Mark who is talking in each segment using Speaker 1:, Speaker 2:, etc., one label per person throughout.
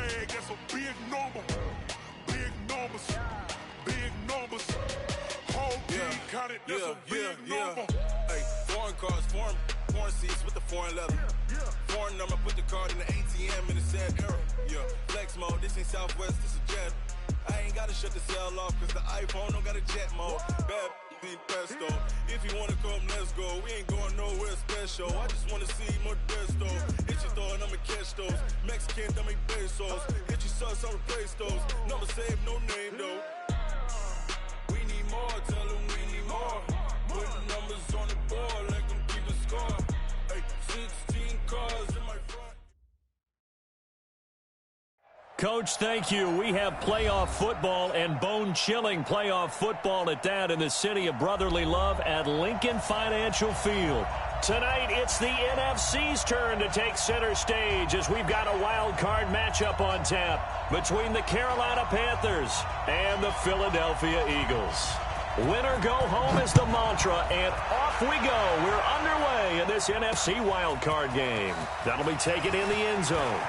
Speaker 1: bag, that's a big number. Big numbers, big numbers. Whole team counted, that's a big number.
Speaker 2: Hey, foreign cars, foreign seats with the foreign leather. Foreign number, put the card in the ATM in the sad era. Yeah, flex mode, this ain't Southwest, this is Jet. I ain't gotta shut the cell off, cause the iPhone don't got a jet mode. Bad be pesto. If you wanna come, let's go. We ain't going nowhere special. I just wanna see Modesto. Hit your throw and I'ma catch those. Mexican, I make pesos. Hit your sauce, I'll replace those. Number save, no name though. We need more, tell them we need more. Put the numbers on the board, let them keep the score. Hey, 16 cars in my front.
Speaker 3: Coach, thank you. We have playoff football and bone-chilling playoff football at that in the city of brotherly love at Lincoln Financial Field. Tonight, it's the NFC's turn to take center stage as we've got a wild card matchup on tap between the Carolina Panthers and the Philadelphia Eagles. Winner go home is the mantra, and off we go. We're underway in this NFC wild card game. That'll be taken in the end zone.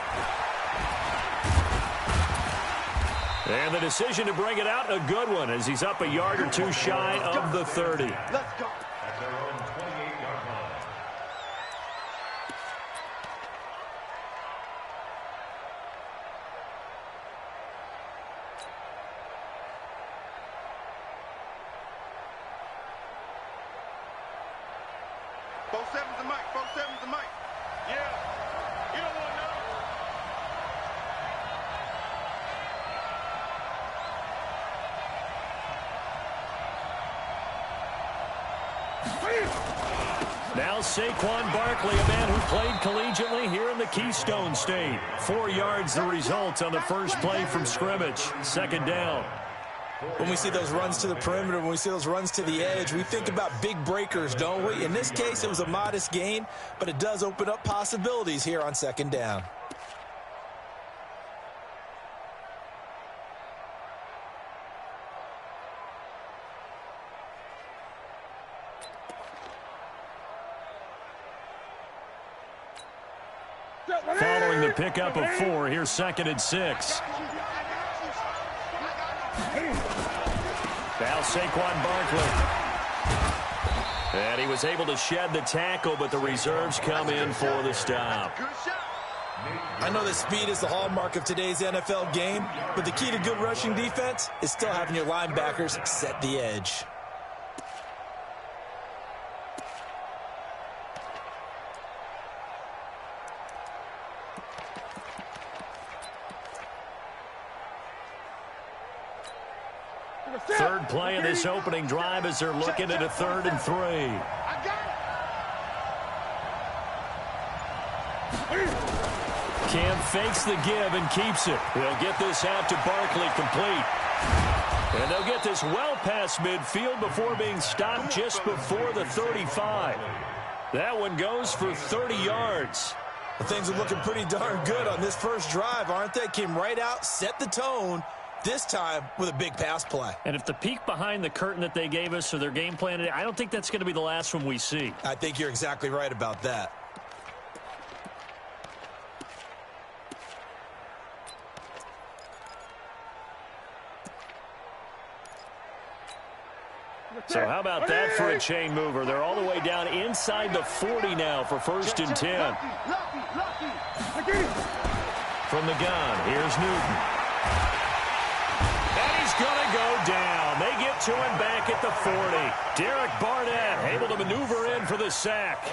Speaker 3: And the decision to bring it out, a good one, as he's up a yard or two shy of the 30.
Speaker 4: Let's go.
Speaker 5: Both sevens the mic, both sevens the mic. Yeah, you don't want to know.
Speaker 3: Now Saquon Barkley, a man who played collegiately here in the Keystone State. 4 yards the result on the first play from scrimmage. Second down.
Speaker 6: When we see those runs to the perimeter, when we see those runs to the edge, we think about big breakers, don't we? In this case, it was a modest gain, but it does open up possibilities here on second down.
Speaker 3: Following the pickup of 4, here's 2nd and 6. Now Saquon Barkley. And he was able to shed the tackle, but the reserves come in for the stop.
Speaker 6: I know that speed is the hallmark of today's NFL game, but the key to good rushing defense is still having your linebackers set the edge.
Speaker 3: Third play of this opening drive as they're looking at a 3rd and 3. Cam fakes the give and keeps it. They'll get this out to Barkley complete. And they'll get this well past midfield before being stopped just before the 35. That one goes for 30 yards.
Speaker 6: Well, things are looking pretty darn good on this first drive, aren't they? Came right out, set the tone, this time with a big pass play.
Speaker 3: And if the peek behind the curtain that they gave us or their game plan, I don't think that's going to be the last one we see.
Speaker 6: I think you're exactly right about that.
Speaker 3: So how about that for a chain mover? They're all the way down inside the 40 now for 1st and 10. From the gun, here's Newton. And he's going to go down. They get to him back at the 40. Derek Barnett able to maneuver in for the sack.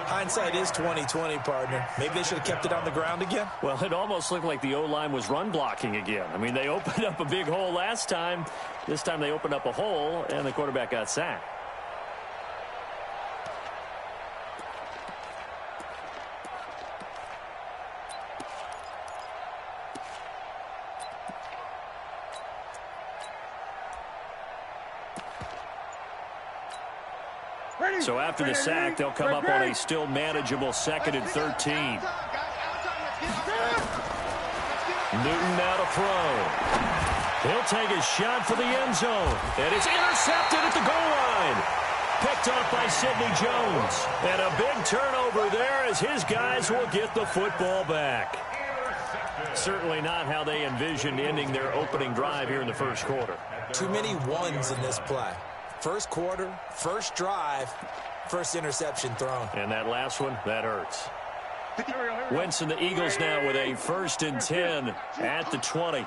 Speaker 6: Hindsight is 20/20, partner. Maybe they should have kept it on the ground again.
Speaker 3: Well, it almost looked like the O-line was run blocking again. I mean, they opened up a big hole last time. This time they opened up a hole, and the quarterback got sacked. So after the sack, they'll come up on a still manageable 2nd and 13. Newton now to throw. He'll take a shot for the end zone. And it's intercepted at the goal line. Picked off by Sidney Jones. And a big turnover there as his guys will get the football back. Certainly not how they envisioned ending their opening drive here in the first quarter.
Speaker 6: Too many ones in this play. First quarter, first drive, first interception thrown.
Speaker 3: And that last one, that hurts. Wentz and the Eagles now with a 1st and 10 at the 20.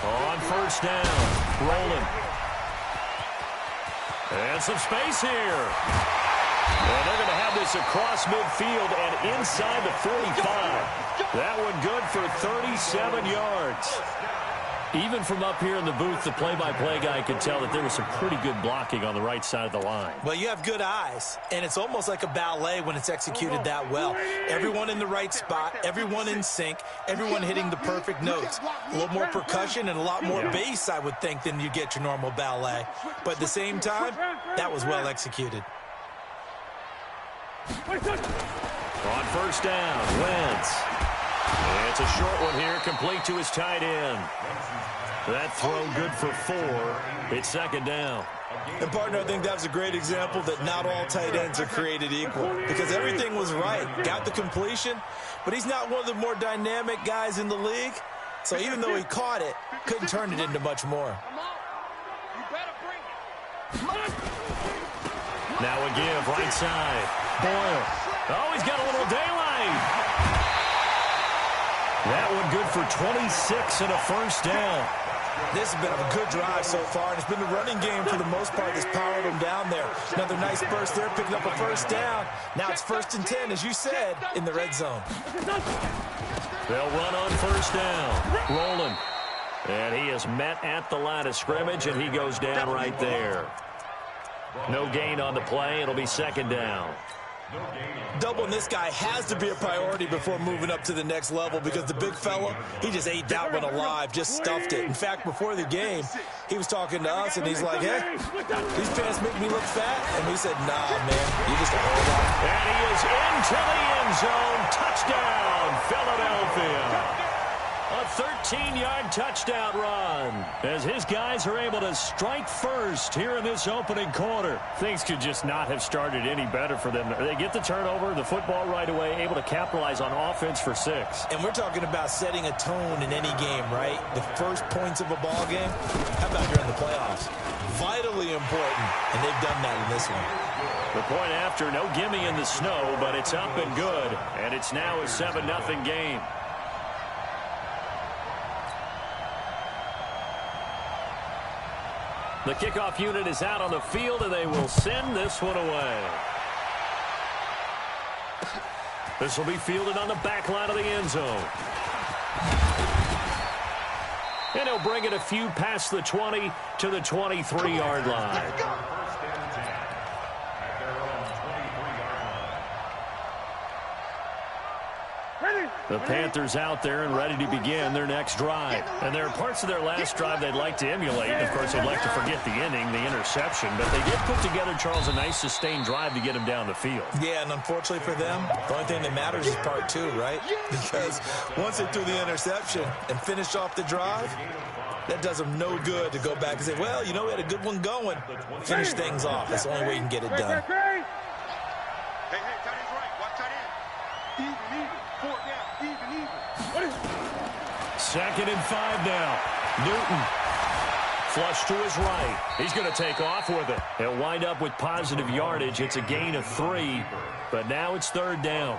Speaker 3: On first down, rolling. And some space here. And they're going to have this across midfield and inside the 45. That one good for 37 yards. Even from up here in the booth, the play-by-play guy could tell that there was some pretty good blocking on the right side of the line.
Speaker 6: Well, you have good eyes, and it's almost like a ballet when it's executed that well. Everyone in the right spot, everyone in sync, everyone hitting the perfect notes. A little more percussion and a lot more bass, I would think, than you get your normal ballet. But at the same time, that was well executed.
Speaker 3: On first down, Wentz. It's a short one here, complete to his tight end. That throw good for 4. It's 2nd down.
Speaker 6: And, partner, I think that was a great example that not all tight ends are created equal because everything was right. Got the completion, but he's not one of the more dynamic guys in the league. So even though he caught it, couldn't turn it into much more.
Speaker 3: Now a give, right side. Boyle. Oh, he's got a little daylight. That one good for 26 and a 1st down.
Speaker 6: This has been a good drive so far, and it's been the running game for the most part that's powered them down there. Another nice burst there, picking up a 1st down. Now it's 1st and 10, as you said, in the red zone.
Speaker 3: They'll run on 1st down. Rolling. And he is met at the line of scrimmage, and he goes down right there. No gain on the play. It'll be 2nd down.
Speaker 6: Doubling this guy has to be a priority before moving up to the next level because the big fella, he just ate that one alive, just stuffed it. In fact, before the game, he was talking to us, and he's like, hey, these pants make me look fat. And we said, nah, man, you just a whole lot.
Speaker 3: And he is into the end zone. Touchdown, Philadelphia. A 13-yard touchdown run as his guys are able to strike first here in this opening quarter. Things could just not have started any better for them. They get the turnover, the football right away, able to capitalize on offense for 6.
Speaker 6: And we're talking about setting a tone in any game, right? The first points of a ball game. How about during the playoffs? Vitally important, and they've done that in this one.
Speaker 3: The point after, no gimme in the snow, but it's up and good, and it's now a 7-0 game. The kickoff unit is out on the field, and they will send this one away. This will be fielded on the back line of the end zone. And he'll bring it a few past the 20 to the 23-yard line. The Panthers out there and ready to begin their next drive. And there are parts of their last drive they'd like to emulate. Of course, they'd like to forget the ending, the interception. But they did put together, Charles, a nice sustained drive to get him down the field.
Speaker 6: Yeah, and unfortunately for them, the only thing that matters is part 2, right? Because once they threw the interception and finished off the drive, that does them no good to go back and say, well, you know, we had a good one going. Finish things off. That's the only way you can get it done.
Speaker 5: Hey, tight end's right. Watch tight end. Even. 4 down. Even.
Speaker 3: 2nd and 5 now. Newton. Flush to his right. He's going to take off with it. He'll wind up with positive yardage. It's a gain of 3, but now it's 3rd down.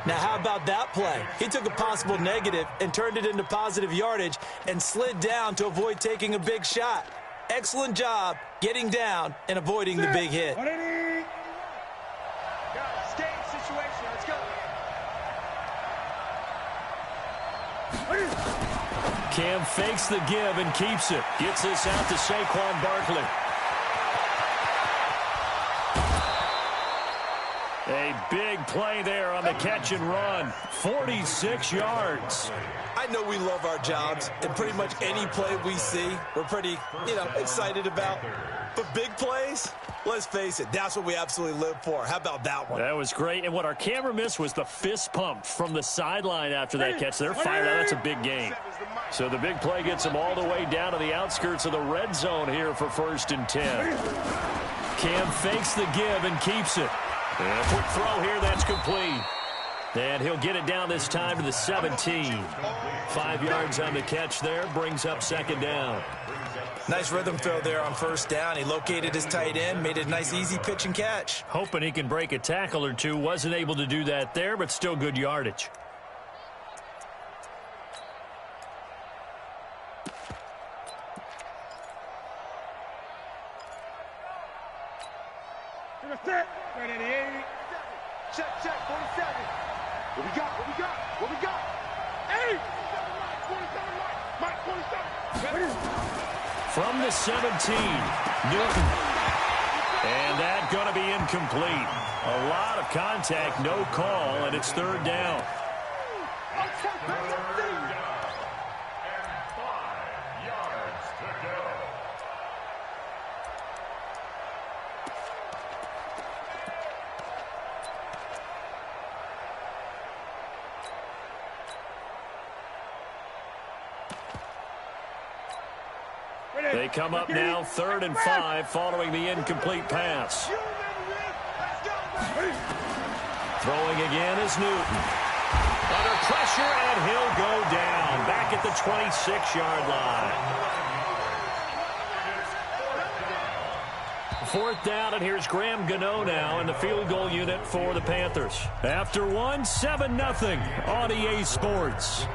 Speaker 6: Now, how about that play? He took a possible negative and turned it into positive yardage and slid down to avoid taking a big shot. Excellent job getting down and avoiding the big hit.
Speaker 3: Cam fakes the give and keeps it. Gets this out to Saquon Barkley. A big play there on the catch and run. 46 yards.
Speaker 6: I know we love our jobs, and pretty much any play we see, we're pretty, excited about. But big plays, let's face it, that's what we absolutely live for. How about that one?
Speaker 3: That was great. And what our camera missed was the fist pump from the sideline after that catch. They're fired out. That's a big gain. So the big play gets them all the way down to the outskirts of the red zone here for 1st and 10. Cam fakes the give and keeps it. And a quick throw here, that's complete. And he'll get it down this time to the 17. 5 yards on the catch there, brings up second down.
Speaker 6: Nice rhythm throw there on first down. He located his tight end, made it a nice easy pitch and catch.
Speaker 3: Hoping he can break a tackle or two. Wasn't able to do that there, but still good yardage.
Speaker 5: Check, 47. What we got? What we got? Hey! 47, Mike, 47.
Speaker 3: From the 17, Newton. And that's going to be incomplete. A lot of contact, no call, and it's third down. They come up now, 3rd and 5, following the incomplete pass. Throwing again is Newton. Under pressure, and he'll go down. Back at the 26-yard line. 4th down, and here's Graham Gano now in the field goal unit for the Panthers. After one, 7-0 on EA Sports.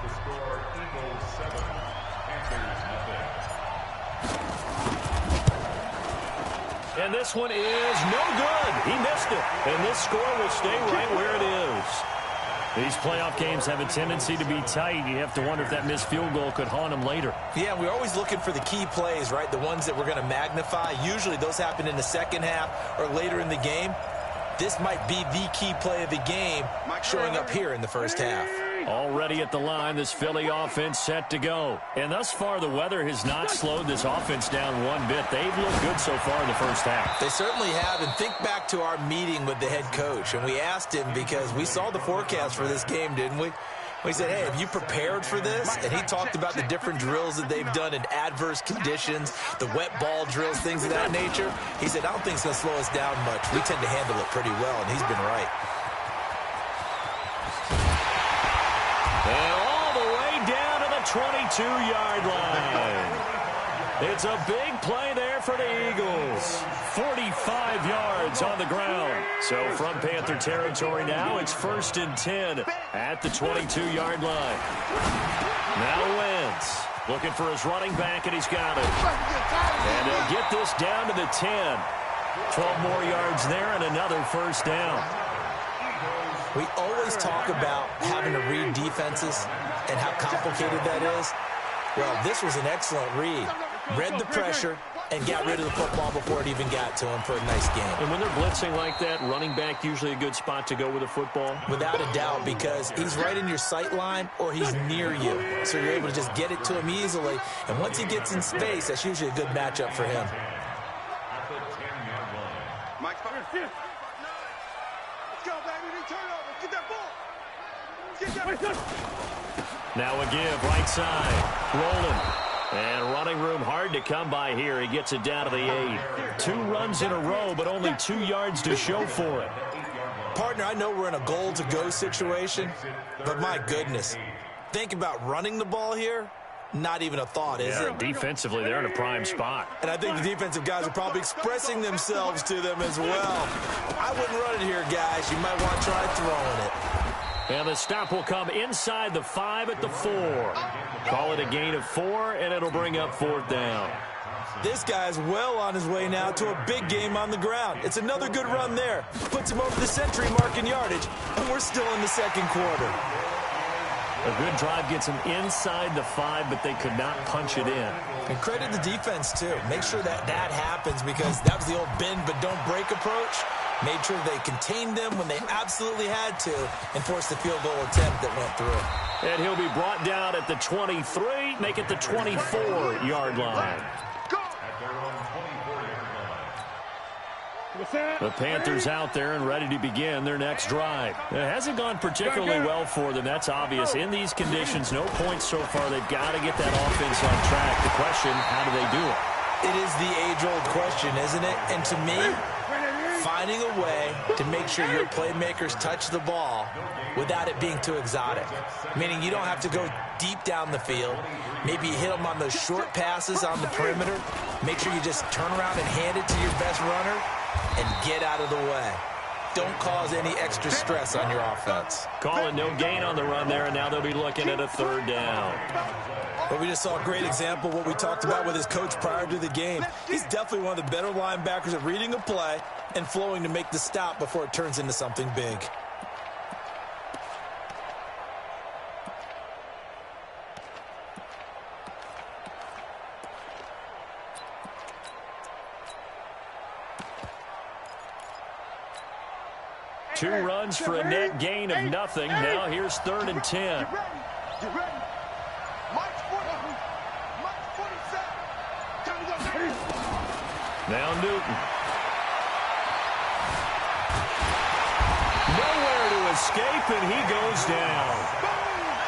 Speaker 3: And this one is no good. He missed it. And this score will stay right where it is. These playoff games have a tendency to be tight. You have to wonder if that missed field goal could haunt them later.
Speaker 6: Yeah, we're always looking for the key plays, right? The ones that we're going to magnify. Usually those happen in the second half or later in the game. This might be the key play of the game showing up here in the first half.
Speaker 3: Already at the line, this Philly offense set to go. And thus far, the weather has not slowed this offense down one bit. They've looked good so far in the first half.
Speaker 6: They certainly have. And think back to our meeting with the head coach. And we asked him because we saw the forecast for this game, didn't we? We said, hey, have you prepared for this? And he talked about the different drills that they've done in adverse conditions, the wet ball drills, things of that nature. He said, I don't think it's going to slow us down much. We tend to handle it pretty well, and he's been right.
Speaker 3: And all the way down to the 22-yard line. It's a big play there for the Eagles. 45 yards on the ground. So from Panther territory now, it's 1st and 10 at the 22-yard line. Now Wentz looking for his running back, and he's got it. And they'll get this down to the 10. 12 more yards there and another first down.
Speaker 6: We always talk about having to read defenses and how complicated that is. Well, this was an excellent read. Read the pressure and got rid of the football before it even got to him for a nice game.
Speaker 3: And when they're blitzing like that, running back usually a good spot to go with a football?
Speaker 6: Without a doubt, because he's right in your sight line or he's near you. So you're able to just get it to him easily. And once he gets in space, that's usually a good matchup for him.
Speaker 5: Mike, let's go, baby. Turnover. Get that ball. Get that.
Speaker 3: Now a give, right side. Rolling. And running room hard to come by here. He gets it down to the 8. 2 runs in a row, but only 2 yards to show for it.
Speaker 6: Partner, I know we're in a goal-to-go situation, but my goodness. Think about running the ball here. Not even a thought, is it?
Speaker 3: Defensively, they're in a prime spot.
Speaker 6: And I think the defensive guys are probably expressing themselves to them as well. I wouldn't run it here, guys. You might want to try throwing it.
Speaker 3: And the stop will come inside the 5 at the 4. Call it a gain of 4, and it'll bring up 4th down.
Speaker 6: This guy's well on his way now to a big game on the ground. It's another good run there. Puts him over the century mark in yardage, and we're still in the second quarter.
Speaker 3: A good drive gets him inside the 5, but they could not punch it in.
Speaker 6: And credit the defense, too. Make sure that happens because that was the old bend but don't break approach. Made sure they contained them when they absolutely had to and forced the field goal attempt that went through.
Speaker 3: And he'll be brought down at the 23, make it the 24-yard line. The Panthers out there and ready to begin their next drive. It hasn't gone particularly well for them. That's obvious. In these conditions, no points so far. They've got to get that offense on track. The question, how do they do it?
Speaker 6: It is the age-old question, isn't it? And to me, finding a way to make sure your playmakers touch the ball without it being too exotic. Meaning you don't have to go deep down the field. Maybe you hit them on those short passes on the perimeter. Make sure you just turn around and hand it to your best runner and get out of the way. Don't cause any extra stress on your offense.
Speaker 3: Calling no gain on the run there, and now they'll be looking at a third down.
Speaker 6: But we just saw a great example of what we talked about with his coach prior to the game. He's definitely one of the better linebackers at reading a play and flowing to make the stop before it turns into something big.
Speaker 3: Two runs for a net gain of nothing. Now here's 3rd and 10.
Speaker 5: Get ready. March 47. Time to go.
Speaker 3: Now Newton. Nowhere to escape, and he goes down.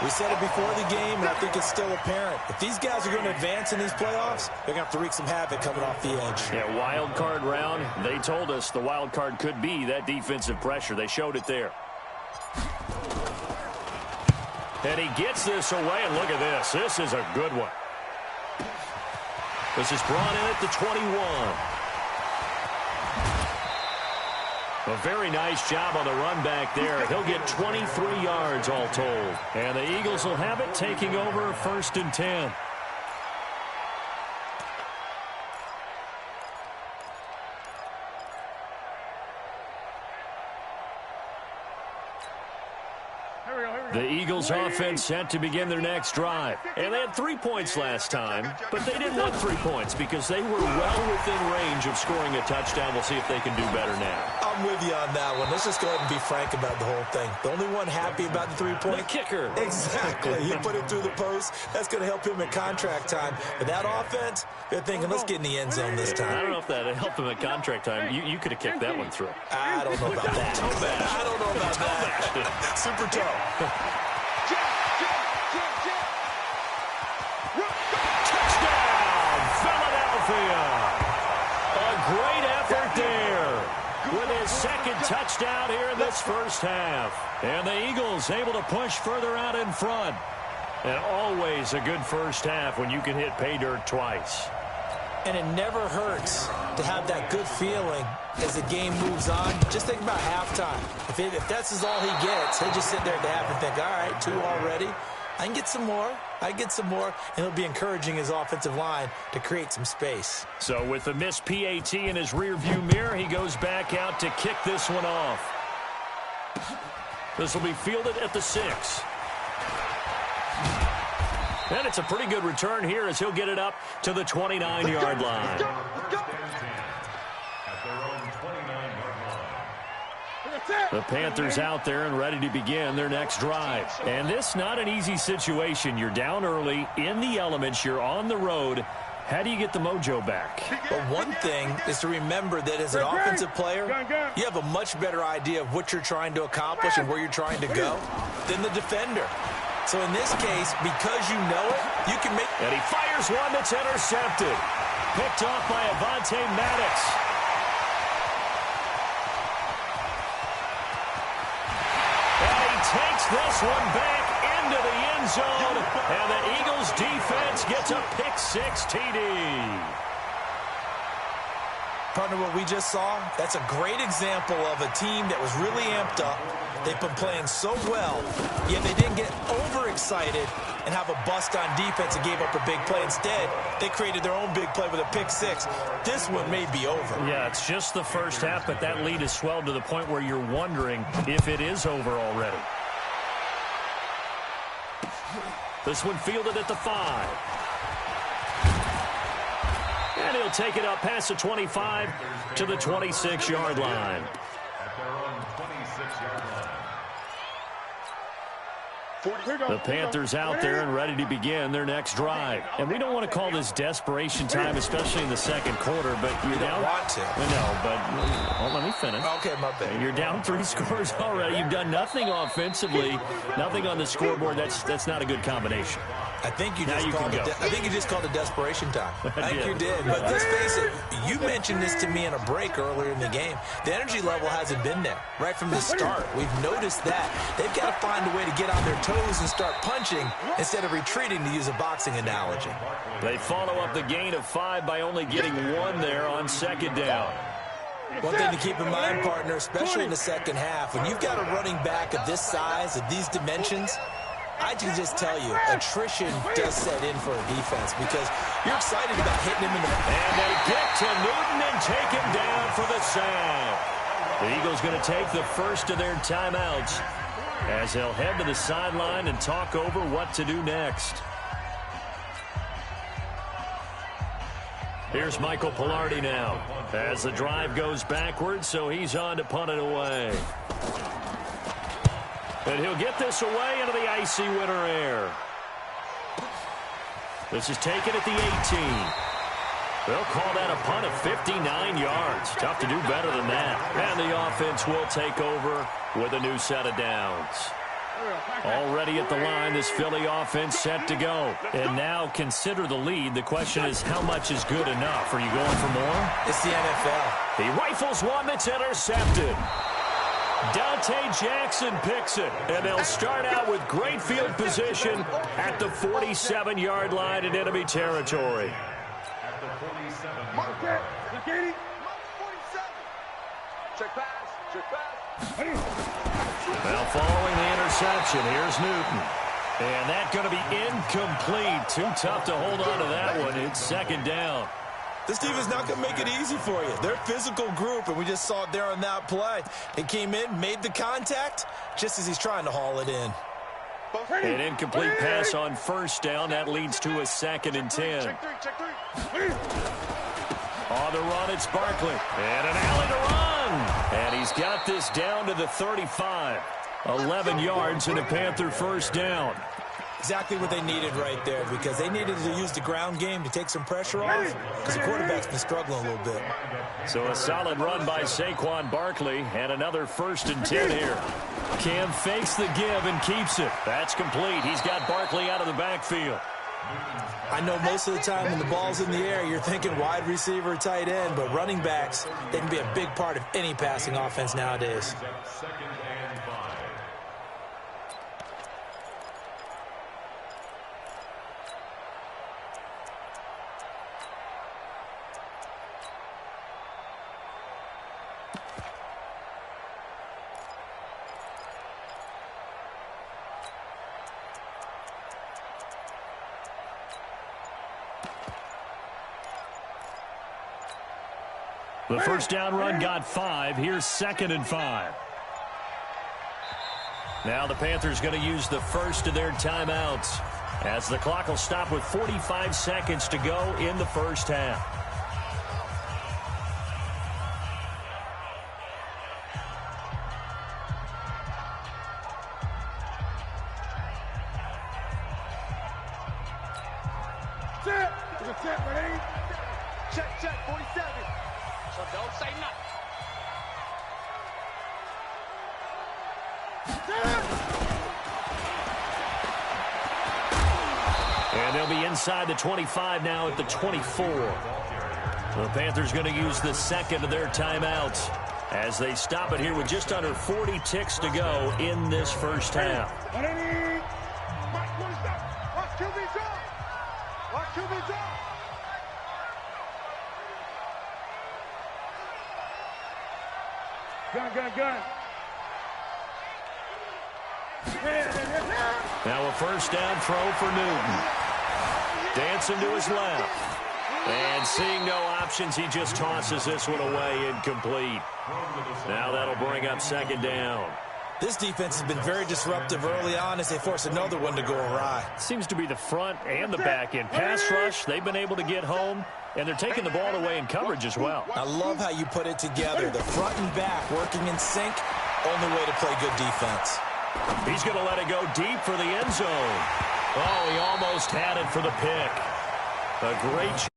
Speaker 6: We said it before the game, and I think it's still apparent. If these guys are going to advance in these playoffs, they're going to have to wreak some havoc coming off the edge.
Speaker 3: Yeah, wild card round. They told us the wild card could be that defensive pressure. They showed it there. And he gets this away, and look at this. This is a good one. This is brought in at the 21. A very nice job on the run back there. He'll get 23 yards all told. And the Eagles will have it, taking over 1st and 10. The Eagles offense set to begin their next drive. And they had 3 points last time, but they didn't want 3 points because they were well within range of scoring a touchdown. We'll see if they can do better now.
Speaker 6: I'm with you on that one. Let's just go ahead and be frank about the whole thing. The only one happy about the 3-point?
Speaker 3: The kicker.
Speaker 6: Exactly. He put it through the post. That's going to help him at contract time. But that offense, they're thinking, let's get in the end zone this time.
Speaker 3: I don't know if that helped him at contract time. You could have kicked that one through.
Speaker 6: I don't know about that.
Speaker 3: Toe bash.
Speaker 6: I don't know about that. Super toe.
Speaker 3: Touchdown, Philadelphia. A great effort there with his 2nd touchdown here in this first half. And the Eagles able to push further out in front. And always a good first half when you can hit pay dirt twice.
Speaker 6: And it never hurts to have that good feeling as the game moves on. Just think about halftime. If that's all he gets, he'll just sit there at the half and think, all right, 2 already. I can get some more. And he'll be encouraging his offensive line to create some space.
Speaker 3: So with the missed PAT in his rearview mirror, he goes back out to kick this one off. This will be fielded at the 6. And it's a pretty good return here as he'll get it up to the 29-yard line. The Panthers out there and ready to begin their next drive. And this not an easy situation. You're down early, in the elements, you're on the road. How do you get the mojo back?
Speaker 6: Well, one thing is to remember that as an offensive player, you have a much better idea of what you're trying to accomplish and where you're trying to go than the defender. So in this case, because you know it, you can make...
Speaker 3: And he fires one that's intercepted. Picked off by Avonte Maddox. And he takes this one back into the end zone. And the Eagles defense gets a pick-6 TD.
Speaker 6: Partner, what we just saw, that's a great example of a team that was really amped up. They've been playing so well, yet they didn't get overexcited and have a bust on defense and gave up a big play. Instead, they created their own big play with a pick-6. This one may be over.
Speaker 3: Yeah, it's just the first half, but that lead has swelled to the point where you're wondering if it is over already. This one fielded at the 5. And he'll take it up past the 25 to the 26-yard line. The Panthers out there and ready to begin their next drive. And we don't want to call this desperation time, especially in the second quarter, but you're down.
Speaker 6: Want to.
Speaker 3: No, but well, let me finish.
Speaker 6: Okay, my bad.
Speaker 3: You're down 3 scores already. You've done nothing offensively, nothing on the scoreboard. That's not a good combination.
Speaker 6: I think you just called it desperation time. I think you did. But let's face it, you mentioned this to me in a break earlier in the game. The energy level hasn't been there right from the start. We've noticed that. They've got to find a way to get on their toes and start punching instead of retreating, to use a boxing analogy.
Speaker 3: They follow up the gain of 5 by only getting 1 there on second down.
Speaker 6: One thing to keep in mind, partner, especially in the second half, when you've got a running back of this size, of these dimensions, I can just tell you, attrition does set in for a defense because you're excited about hitting him in the...
Speaker 3: And they get to Newton and take him down for the sack. The Eagles going to take the first of their timeouts as they'll head to the sideline and talk over what to do next. Here's Michael Pilardi now as the drive goes backwards, so he's on to punt it away. And he'll get this away into the icy winter air. This is taken at the 18. They'll call that a punt of 59 yards. Tough to do better than that. And the offense will take over with a new set of downs. Already at the line, this Philly offense set to go. And now consider the lead. The question is, how much is good enough? Are you going for more?
Speaker 6: It's the NFL.
Speaker 3: He rifles one that's intercepted. Dante Jackson picks it, and they'll start out with great field position at the 47-yard line in enemy territory. Now following the interception, here's Newton. And that's going to be incomplete. Too tough to hold on to that one. It's second down.
Speaker 6: This team is not going to make it easy for you. They're a physical group, and we just saw it there on that play. He came in, made the contact, just as he's trying to haul it in.
Speaker 3: An incomplete pass on first down. That leads to a 2nd and 10. On the run, it's Barkley. And an alley to run. And he's got this down to the 35. 11 yards and a Panther first down.
Speaker 6: Exactly what they needed right there, because they needed to use the ground game to take some pressure off, because the quarterback's been struggling a little bit.
Speaker 3: So a solid run by Saquon Barkley, and another 1st and 10 here. Cam fakes the give and keeps it. That's complete. He's got Barkley out of the backfield.
Speaker 6: I know most of the time when the ball's in the air, you're thinking wide receiver, tight end, but running backs, they can be a big part of any passing offense nowadays.
Speaker 3: The first down run got 5. Here's 2nd and 5. Now the Panthers going to use the first of their timeouts as the clock will stop with 45 seconds to go in the first half.
Speaker 5: Check, 47. So don't say nothing.
Speaker 3: And they'll be inside the 25 now at the 24. The Panthers going to use the 2nd of their timeouts as they stop it here with just under 40 ticks to go in this first half.
Speaker 5: Watch QB's off. Watch QB's off. Gun.
Speaker 3: Now a first down throw for Newton. Dancing to his left. And seeing no options, he just tosses this one away incomplete. Now that'll bring up 2nd down.
Speaker 6: This defense has been very disruptive early on as they force another one to go awry.
Speaker 3: Seems to be the front and the back end. Pass rush, they've been able to get home, and they're taking the ball away in coverage as well.
Speaker 6: I love how you put it together. The front and back working in sync, only way to play good defense.
Speaker 3: He's going to let it go deep for the end zone. Oh, he almost had it for the pick. A great